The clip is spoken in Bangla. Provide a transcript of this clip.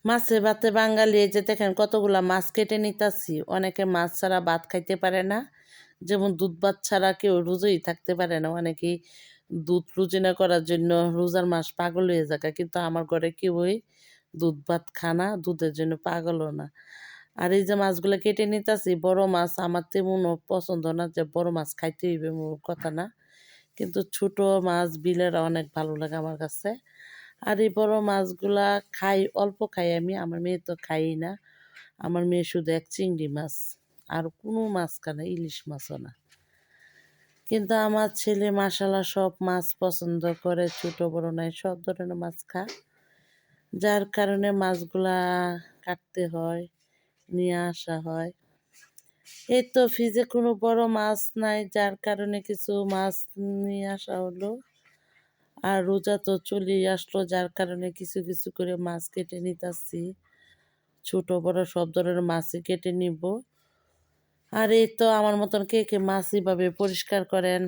মাছে ভাতে বাঙালি এই যে দেখেন কতগুলা মাছ কেটে নিতাছি। অনেকে মাছ ছাড়া ভাত খাইতে পারে না, যেমন দুধ ভাত ছাড়া কেউ রোজাই থাকতে পারে না। অনেকেই দুধ রুজি না করার জন্য রোজার মাস পাগল হয়ে যায়, কিন্তু আমার ঘরে কেউই দুধ ভাত খানা দুধের জন্য পাগলও না। আর এই যে মাছগুলো কেটে নিতাছি, বড় মাছ আমার তেমনও পছন্দ না যে বড় মাছ খাইতে হইবে, মোর কথা না, কিন্তু ছোট মাছ বিলের অনেক ভালো লাগে আমার কাছে। আর এই বড় মাছগুলা খাই, অল্প খাই আমি, আমার মেয়ে তো খাই না। আমার মেয়ে শুধু এক চিংড়ি মাছ, আর কোনো মাছ খায় না, ইলিশ মাছও না। কিন্তু আমার ছেলে মাশাল্লাহ সব মাছ পছন্দ করে, ছোট বড় নাই সব ধরনের মাছ খায়। যার কারণে মাছগুলা কাটতে হয়, নিয়ে আসা হয়। এই তো ফ্রিজে কোনো বড় মাছ নাই, যার কারণে কিছু মাছ নিয়ে আসা হলো। আর রোজা তো চলেই আসলো, যার কারণে কিছু কিছু করে মাছ কেটে নিতেছি। ছোট বড় সব ধরনের মাছই কেটে নিব। আর এই তো আমার মতন কে কে মাছ এভাবে পরিষ্কার করেন?